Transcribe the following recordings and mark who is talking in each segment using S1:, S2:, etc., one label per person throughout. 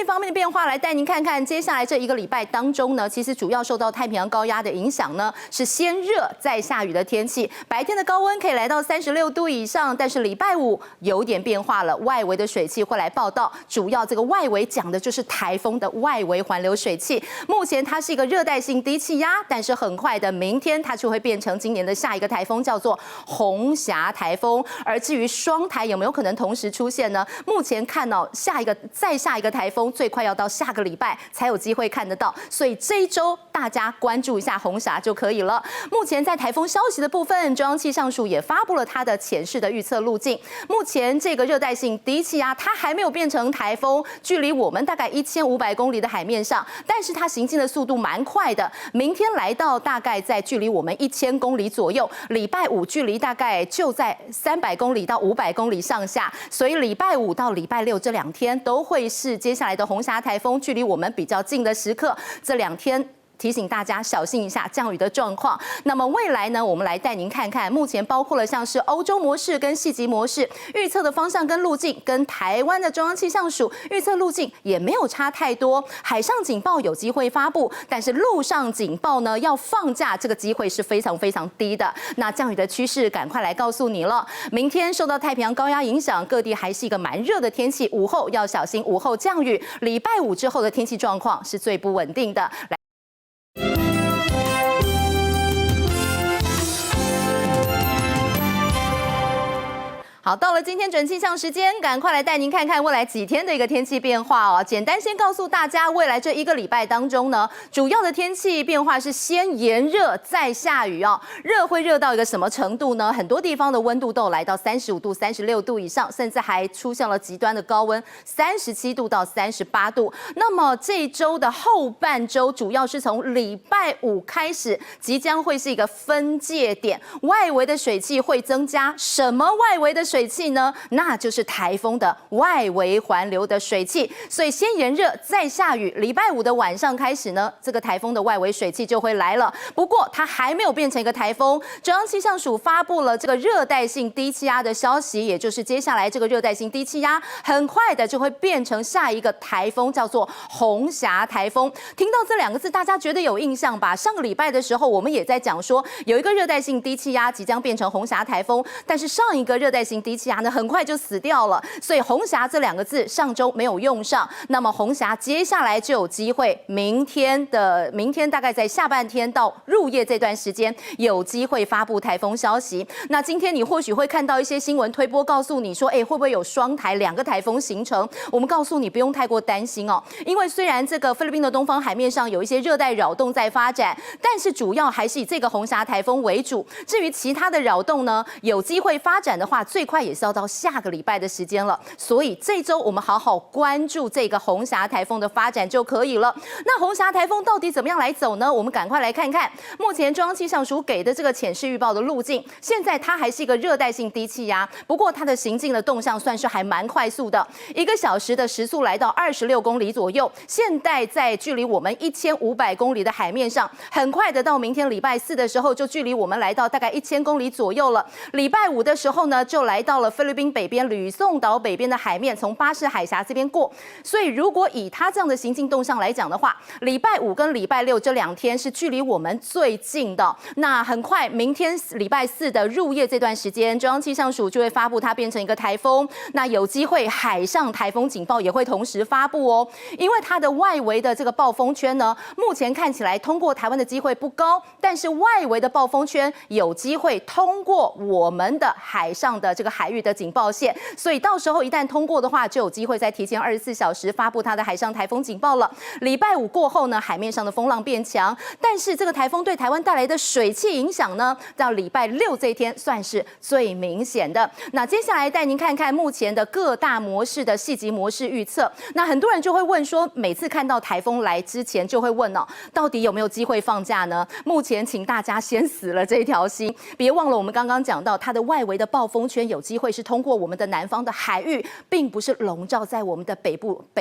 S1: 气方面的变化，来带您看看接下来这一个礼拜当中呢，其实主要受到太平洋高压的影响呢，是先热再下雨的天气。白天的高温可以来到36度以上，但是礼拜五有点变化了，外围的水汽会来报道。主要这个外围讲的就是台风的外围环流水汽。目前它是一个热带性低气压，但是很快的明天它就会变成今年的下一个台风，叫做红霞台风。而至于双台有没有可能同时出现呢？目前看到再下一个台风最快要到下个礼拜才有机会看得到，所以这一周大家关注一下红霞就可以了。目前在台风消息的部分，中央气象署也发布了它的前世的预测路径。目前这个热带性低气压它还没有变成台风，距离我们大概1500公里的海面上，但是它行进的速度蛮快的。明天来到大概在距离我们1000公里左右，礼拜五距离大概就在300公里到500公里上下，所以礼拜五到礼拜六这2天都会是接下来的红霞台风距离我们比较近的时刻。这2天提醒大家小心一下降雨的状况。那么未来呢，我们来带您看看，目前包括了像是欧洲模式跟细级模式预测的方向跟路径，跟台湾的中央气象署预测路径也没有差太多。海上警报有机会发布，但是陆上警报呢要放假，这个机会是非常非常低的。那降雨的趋势赶快来告诉你了。明天受到太平洋高压影响，各地还是一个蛮热的天气，午后要小心午后降雨。礼拜五之后的天气状况是最不稳定的。好，到了今天准气象时间，赶快来带您看看未来几天的一个天气变化哦。简单先告诉大家，未来这一个礼拜当中呢，主要的天气变化是先炎热再下雨哦。热会热到一个什么程度呢？很多地方的温度都有来到35度、36度以上，甚至还出现了极端的高温，37度到38度。那么这一周的后半周，主要是从礼拜五开始，即将会是一个分界点，外围的水汽会增加。什么外围的水汽呢？那就是台风的外围环流的水汽，所以先炎热再下雨。礼拜五的晚上开始呢，这个台风的外围水汽就会来了。不过它还没有变成一个台风。中央气象署发布了这个热带性低气压的消息，也就是接下来这个热带性低气压很快的就会变成下一个台风，叫做红霞台风。听到这2个字，大家觉得有印象吧？上个礼拜的时候，我们也在讲说有一个热带性低气压即将变成红霞台风，但是上一个热带性低气压呢，很快就死掉了，所以红霞这2个字上周没有用上。那么红霞接下来就有机会，明天大概在下半天到入夜这段时间有机会发布台风消息。那今天你或许会看到一些新闻推播，告诉你说，会不会有双台2个台风形成？我们告诉你不用太过担心哦，因为虽然这个菲律宾的东方海面上有一些热带扰动在发展，但是主要还是以这个红霞台风为主。至于其他的扰动呢，有机会发展的话，最快也是要到下个礼拜的时间了，所以这周我们好好关注这个红霞台风的发展就可以了。那红霞台风到底怎么样来走呢？我们赶快来看看目前中央气象署给的这个潜势预报的路径。现在它还是一个热带性低气压，不过它的行进的动向算是还蛮快速的，1个小时的时速来到26公里左右。现在在距离我们1500公里的海面上，很快的到明天礼拜4的时候，就距离我们来到大概1000公里左右了。礼拜五的时候呢，就来到了菲律宾北边吕宋岛北边的海面，从巴士海峡这边过。所以如果以它这样的行进动向来讲的话，礼拜五跟礼拜六这2天是距离我们最近的。那很快明天礼拜4的入夜这段时间，中央气象署就会发布它变成一个台风。那有机会海上台风警报也会同时发布哦，因为它的外围的这个暴风圈呢，目前看起来通过台湾的机会不高，但是外围的暴风圈有机会通过我们的海上的这个海域的警报线，所以到时候一旦通过的话，就有机会在提前24小时发布它的海上台风警报了。礼拜五过后呢，海面上的风浪变强，但是这个台风对台湾带来的水汽影响呢，到礼拜六这一天算是最明显的。那接下来带您看看目前的各大模式的细级模式预测。那很多人就会问说，每次看到台风来之前就会问哦，到底有没有机会放假呢？目前请大家先死了这一条心，别忘了我们刚刚讲到它的外围的暴风圈有机会是通过我们的南方的海域，并不是笼罩在我们的北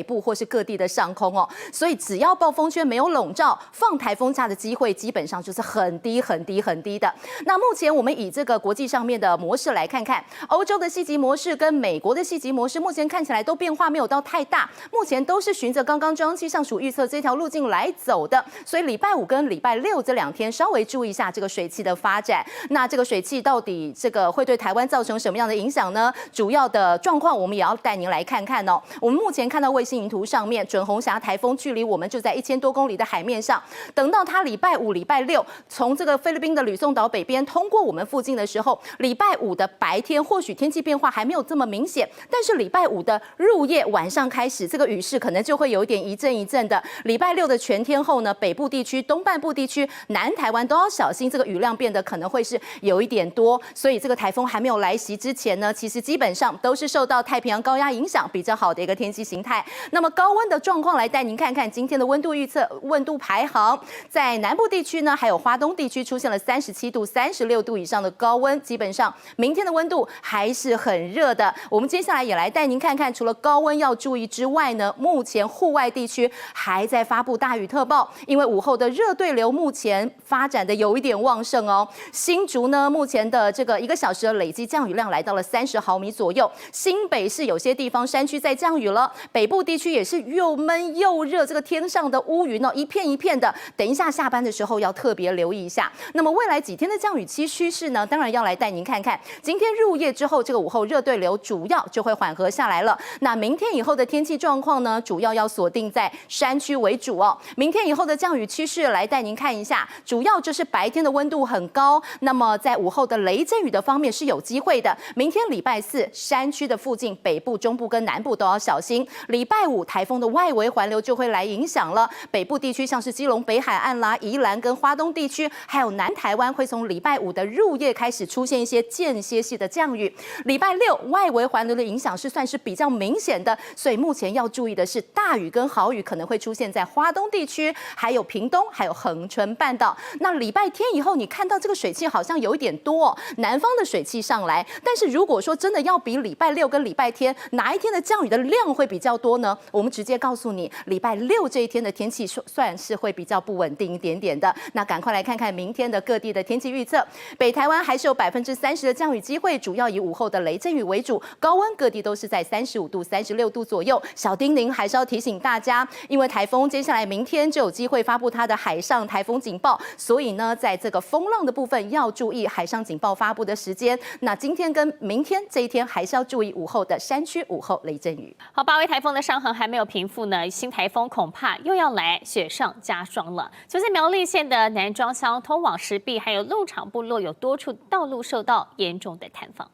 S1: 部或是各地的上空哦。所以只要暴风圈没有笼罩，放台风假的机会基本上就是很低的。那目前我们以这个国际上面的模式来看看，欧洲的细级模式跟美国的细级模式，目前看起来都变化没有到太大，目前都是循着刚刚中央气象署预测这条路径来走的。所以礼拜五跟礼拜六这2天稍微注意一下这个水汽的发展。那这个水汽到底这个会对台湾造成什么样的影响呢？主要的状况我们也要带您来看看哦。我们目前看到卫星云图上面，准红霞台风距离我们就在1000多公里的海面上。等到它礼拜五、礼拜六从这个菲律宾的吕宋岛北边通过我们附近的时候，礼拜五的白天或许天气变化还没有这么明显，但是礼拜五的入夜晚上开始，这个雨势可能就会有一点一阵一阵的。礼拜六的全天后呢，北部地区、东半部地区、南台湾都要小心，这个雨量变得可能会是有一点多。所以这个台风还没有来袭之前呢，其实基本上都是受到太平洋高压影响比较好的一个天气形态。那么高温的状况来带您看看今天的温度预测、温度排行，在南部地区呢，还有花东地区出现了37度、36度以上的高温，基本上明天的温度还是很热的。我们接下来也来带您看看，除了高温要注意之外呢，目前户外地区还在发布大雨特报，因为午后的热对流目前发展的有一点旺盛哦。新竹呢，目前的这个1个小时的累积降雨量来到了30毫米左右，新北市有些地方山区在降雨了，北部地区也是又闷又热，这个天上的乌云哦，一片一片的。等一下下班的时候要特别留意一下。那么未来几天的降雨期趋势呢？当然要来带您看看。今天入夜之后，这个午后热对流主要就会缓和下来了。那明天以后的天气状况呢，主要要锁定在山区为主哦。明天以后的降雨趋势来带您看一下，主要就是白天的温度很高，那么在午后的雷阵雨的方面是有机会的。明天礼拜四，山区的附近北部、中部跟南部都要小心。礼拜五台风的外围环流就会来影响了，北部地区像是基隆北海岸啦、宜兰跟花东地区，还有南台湾会从礼拜五的入夜开始出现一些间歇性的降雨。礼拜六外围环流的影响是算是比较明显的，所以目前要注意的是大雨跟豪雨可能会出现在花东地区，还有屏东，还有恒春半岛。那礼拜天以后，你看到这个水汽好像有一点多哦，南方的水汽上来，但是如果说真的要比礼拜六跟礼拜天哪一天的降雨的量会比较多呢？我们直接告诉你，礼拜六这一天的天气算是会比较不稳定一点点的。那赶快来看看明天的各地的天气预测。北台湾还是有30%的降雨机会，主要以午后的雷阵雨为主，高温各地都是在35度、36度左右。小叮咛还是要提醒大家，因为台风接下来明天就有机会发布它的海上台风警报，所以呢，在这个风浪的部分要注意海上警报发布的时间。那今天跟明天这一天还是要注意午后的山区午后雷阵雨。
S2: 好，8位台风的伤痕还没有平复呢，新台风恐怕又要来雪上加霜了。就在苗栗县的南庄乡通往石壁还有鹿场部落，有多处道路受到严重的塌方。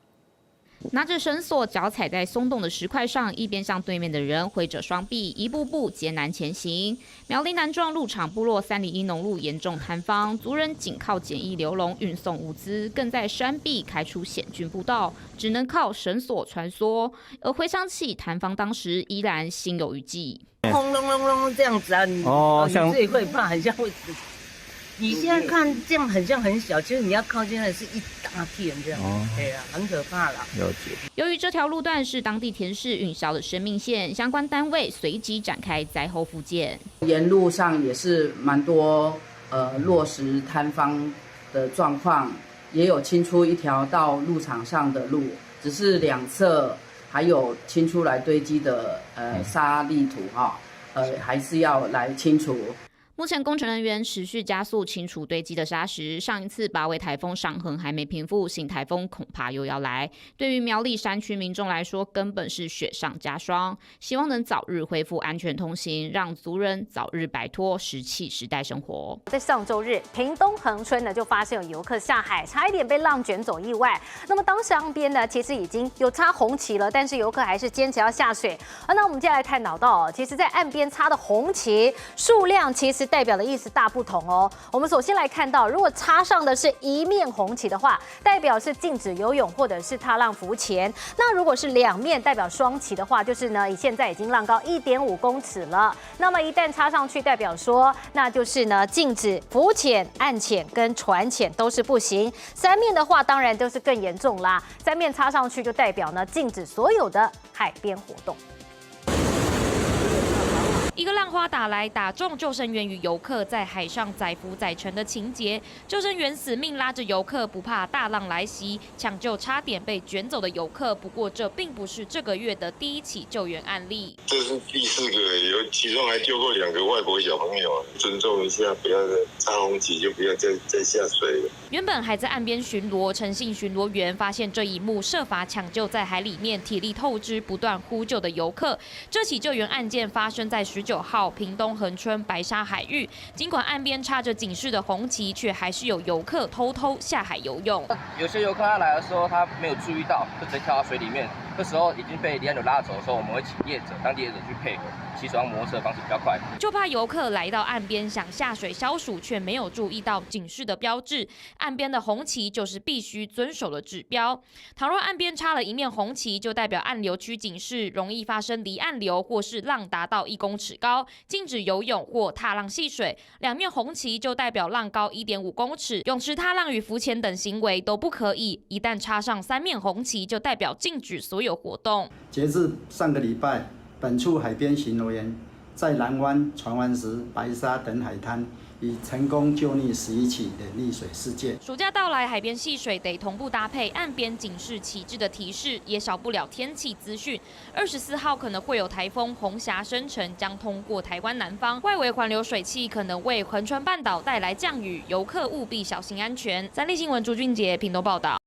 S3: 拿着绳索，脚踩在松动的石块上，一边向对面的人挥着双臂，一步步艰难前行。苗栗南庄鹿场部落3里1农路严重坍方，族人仅靠简易流笼运送物资，更在山壁开出险峻步道，只能靠绳索穿梭。而回想起坍方当时，依然心有余悸。
S4: 轰隆隆隆这样子啊，你自己会怕，很像会。你现在看这样很像很小，其实你要靠近的是一大片这样，对啊，很可怕啦。
S5: 了解。
S3: 由于这条路段是当地田氏运销的生命线，相关单位随即展开灾后复健。
S6: 沿路上也是蛮多落石坍方的状况，也有清出一条到路场上的路，只是两侧还有清出来堆积的沙砾土还是要来清除。
S3: 目前工程人员持续加速清除堆积的沙石。上一次8位台风伤痕还没平复，新台风恐怕又要来。对于苗栗山区民众来说，根本是雪上加霜。希望能早日恢复安全通行，让族人早日摆脱石器时代生活。
S7: 在上周日，屏东恒春呢就发现有游客下海，差一点被浪卷走意外。那么当时岸边呢，其实已经有插红旗了，但是游客还是坚持要下水。那我们接下来探讨到，其实在岸边插的红旗数量其实实代表的意思大不同哦。我们首先来看到，如果插上的是一面红旗的话，代表是禁止游泳或者是踏浪浮潜。那如果是两面代表双旗的话，就是呢，现在已经浪高1.5公尺了。那么一旦插上去，代表说，那就是呢，禁止浮潜、岸潜跟船潜都是不行。三面的话，当然都是更严重啦。三面插上去就代表呢，禁止所有的海边活动。
S3: 一个浪花打来，打中救生员与游客在海上载浮载沉的情节。救生员死命拉着游客，不怕大浪来袭，抢救差点被卷走的游客。不过，这并不是这个月的第一起救援案例。
S5: 这是第4个，其中还救过2个外国小朋友。尊重一下，不要再插红旗，就不要再下水了。
S3: 原本还在岸边巡逻，陈姓巡逻员发现这一幕，设法抢救在海里面体力透支、不断呼救的游客。这起救援案件发生在19号屏东恒春白沙海域，尽管岸边插着警示的红旗，却还是有游客偷偷下海游泳。
S8: 有些游客他来的时候，他没有注意到，就直接跳到水里面。这时候已经被离岸流拉走的时候，我们会请当地业者去配合，骑手用摩托车的方式比较快。
S3: 就怕游客来到岸边想下水消暑，却没有注意到警示的标志。岸边的红旗就是必须遵守的指标。倘若岸边插了一面红旗，就代表岸流区警示，容易发生离岸流或是浪达到1公尺高，禁止游泳或踏浪戏水。两面红旗就代表浪高1.5公尺，泳池踏浪与浮潜等行为都不可以。一旦插上3面红旗，就代表禁止所有活动。
S9: 截至上个礼拜，本处海边巡逻员在南湾、船湾石、白沙等海滩，已成功救溺11起的溺水事件。
S3: 暑假到来，海边戏水得同步搭配岸边警示旗帜的提示，也少不了天气资讯。24号可能会有台风红霞生成，将通过台湾南方，外围环流水汽可能为恒春半岛带来降雨，游客务必小心安全。三立新闻朱俊杰屏东报道。